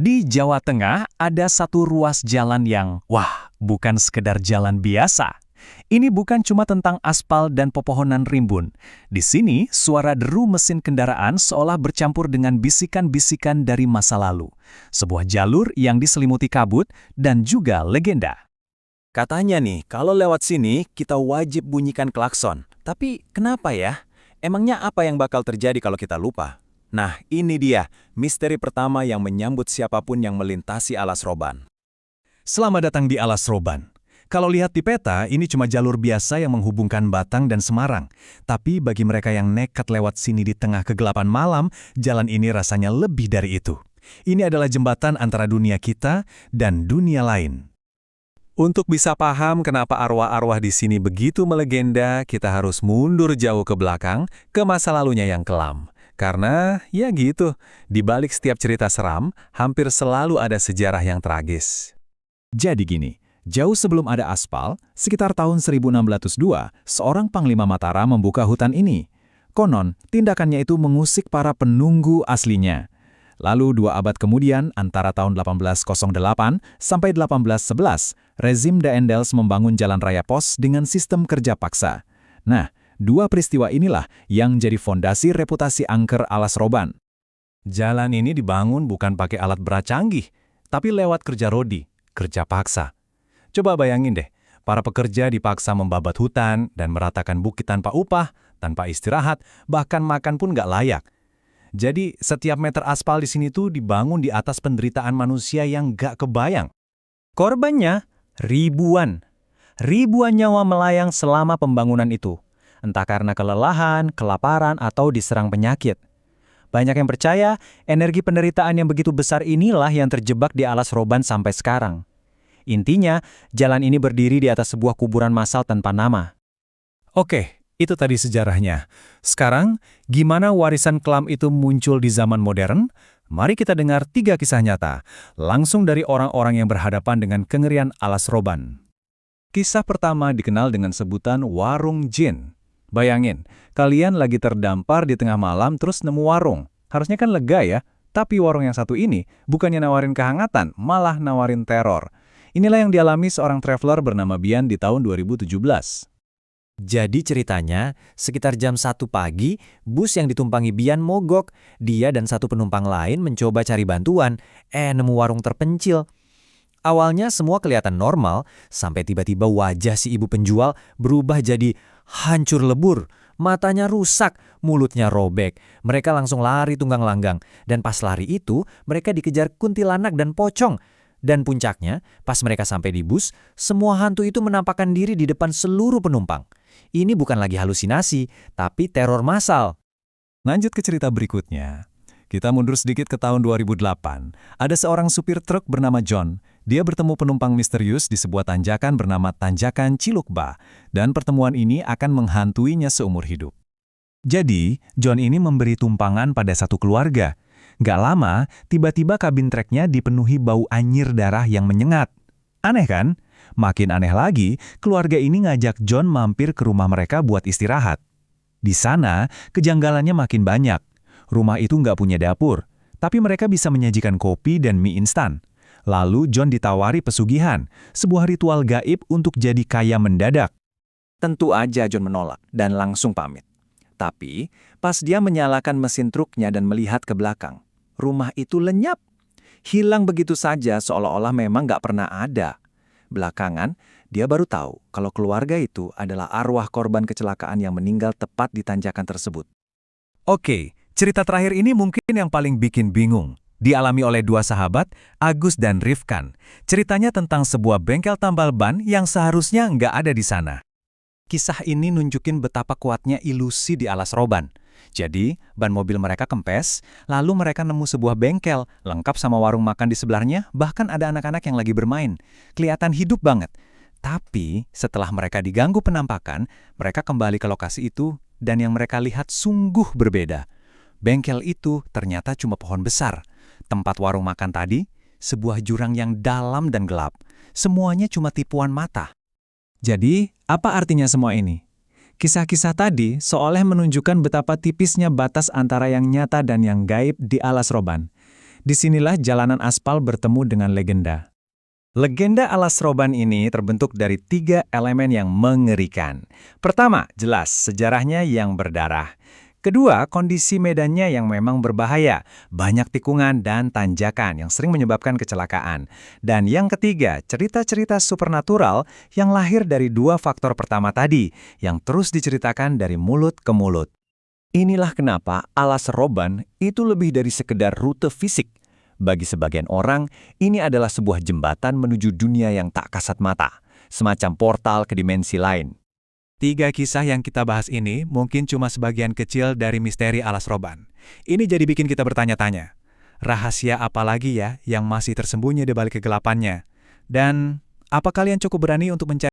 Di Jawa Tengah ada satu ruas jalan yang, wah, bukan sekedar jalan biasa. Ini bukan cuma tentang aspal dan pepohonan rimbun. Di sini, suara deru mesin kendaraan seolah bercampur dengan bisikan-bisikan dari masa lalu. Sebuah jalur yang diselimuti kabut dan juga legenda. Katanya nih, kalau lewat sini, kita wajib bunyikan klakson. Tapi kenapa ya? Emangnya apa yang bakal terjadi kalau kita lupa? Nah, ini dia, misteri pertama yang menyambut siapapun yang melintasi Alas Roban. Selamat datang di Alas Roban. Kalau lihat di peta, ini cuma jalur biasa yang menghubungkan Batang dan Semarang. Tapi bagi mereka yang nekat lewat sini di tengah kegelapan malam, jalan ini rasanya lebih dari itu. Ini adalah jembatan antara dunia kita dan dunia lain. Untuk bisa paham kenapa arwah-arwah di sini begitu melegenda, kita harus mundur jauh ke belakang, ke masa lalunya yang kelam. Karena, ya gitu, di balik setiap cerita seram, hampir selalu ada sejarah yang tragis. Jadi gini, jauh sebelum ada aspal, sekitar tahun 1602, seorang Panglima Mataram membuka hutan ini. Konon, tindakannya itu mengusik para penunggu aslinya. Lalu 2 abad kemudian, antara tahun 1808 sampai 1811, rezim Daendels membangun jalan raya pos dengan sistem kerja paksa. Nah, 2 peristiwa inilah yang jadi fondasi reputasi angker Alas Roban. Jalan ini dibangun bukan pakai alat berat canggih, tapi lewat kerja rodi, kerja paksa. Coba bayangin deh, para pekerja dipaksa membabat hutan dan meratakan bukit tanpa upah, tanpa istirahat, bahkan makan pun nggak layak. Jadi, setiap meter aspal di sini tuh dibangun di atas penderitaan manusia yang nggak kebayang. Korbannya ribuan. Ribuan nyawa melayang selama pembangunan itu. Entah karena kelelahan, kelaparan, atau diserang penyakit. Banyak yang percaya energi penderitaan yang begitu besar inilah yang terjebak di Alas Roban sampai sekarang. Intinya, jalan ini berdiri di atas sebuah kuburan massal tanpa nama. Oke, itu tadi sejarahnya. Sekarang, gimana warisan kelam itu muncul di zaman modern? Mari kita dengar 3 kisah nyata, langsung dari orang-orang yang berhadapan dengan kengerian Alas Roban. Kisah pertama dikenal dengan sebutan warung jin. Bayangin, kalian lagi terdampar di tengah malam terus nemu warung. Harusnya kan lega ya, tapi warung yang satu ini bukannya nawarin kehangatan, malah nawarin teror. Inilah yang dialami seorang traveler bernama Bian di tahun 2017. Jadi ceritanya, sekitar jam 1 pagi, bus yang ditumpangi Bian mogok. Dia dan satu penumpang lain mencoba cari bantuan, nemu warung terpencil. Awalnya semua kelihatan normal, sampai tiba-tiba wajah si ibu penjual berubah jadi hancur lebur. Matanya rusak, mulutnya robek. Mereka langsung lari tunggang langgang. Dan pas lari itu, mereka dikejar kuntilanak dan pocong. Dan puncaknya, pas mereka sampai di bus, semua hantu itu menampakkan diri di depan seluruh penumpang. Ini bukan lagi halusinasi, tapi teror massal. Lanjut ke cerita berikutnya. Kita mundur sedikit ke tahun 2008. Ada seorang supir truk bernama John. Dia bertemu penumpang misterius di sebuah tanjakan bernama Tanjakan Cilukba. Dan pertemuan ini akan menghantuinya seumur hidup. Jadi, John ini memberi tumpangan pada satu keluarga. Gak lama, tiba-tiba kabin treknya dipenuhi bau anyir darah yang menyengat. Aneh kan? Makin aneh lagi, keluarga ini ngajak John mampir ke rumah mereka buat istirahat. Di sana, kejanggalannya makin banyak. Rumah itu nggak punya dapur, tapi mereka bisa menyajikan kopi dan mie instan. Lalu John ditawari pesugihan, sebuah ritual gaib untuk jadi kaya mendadak. Tentu aja John menolak dan langsung pamit. Tapi, pas dia menyalakan mesin truknya dan melihat ke belakang, rumah itu lenyap. Hilang begitu saja seolah-olah memang nggak pernah ada. Belakangan, dia baru tahu kalau keluarga itu adalah arwah korban kecelakaan yang meninggal tepat di tanjakan tersebut. Oke, cerita terakhir ini mungkin yang paling bikin bingung. Dialami oleh 2 sahabat, Agus dan Rifkan. Ceritanya tentang sebuah bengkel tambal ban yang seharusnya nggak ada di sana. Kisah ini nunjukin betapa kuatnya ilusi di Alas Roban. Jadi, ban mobil mereka kempes, lalu mereka nemu sebuah bengkel, lengkap sama warung makan di sebelahnya, bahkan ada anak-anak yang lagi bermain. Kelihatan hidup banget. Tapi, setelah mereka diganggu penampakan, mereka kembali ke lokasi itu, dan yang mereka lihat sungguh berbeda. Bengkel itu ternyata cuma pohon besar. Tempat warung makan tadi, sebuah jurang yang dalam dan gelap. Semuanya cuma tipuan mata. Jadi, apa artinya semua ini? Kisah-kisah tadi seolah menunjukkan betapa tipisnya batas antara yang nyata dan yang gaib di Alas Roban. Disinilah jalanan aspal bertemu dengan legenda. Legenda alas roban ini terbentuk dari 3 elemen yang mengerikan. Pertama, jelas sejarahnya yang berdarah. Kedua, kondisi medannya yang memang berbahaya, banyak tikungan dan tanjakan yang sering menyebabkan kecelakaan. Dan yang ketiga, cerita-cerita supernatural yang lahir dari 2 faktor pertama tadi, yang terus diceritakan dari mulut ke mulut. Inilah kenapa alas roban itu lebih dari sekedar rute fisik. Bagi sebagian orang, ini adalah sebuah jembatan menuju dunia yang tak kasat mata, semacam portal ke dimensi lain. 3 kisah yang kita bahas ini mungkin cuma sebagian kecil dari misteri alas roban. Ini jadi bikin kita bertanya-tanya, rahasia apa lagi ya yang masih tersembunyi di balik kegelapannya? Dan apa kalian cukup berani untuk mencari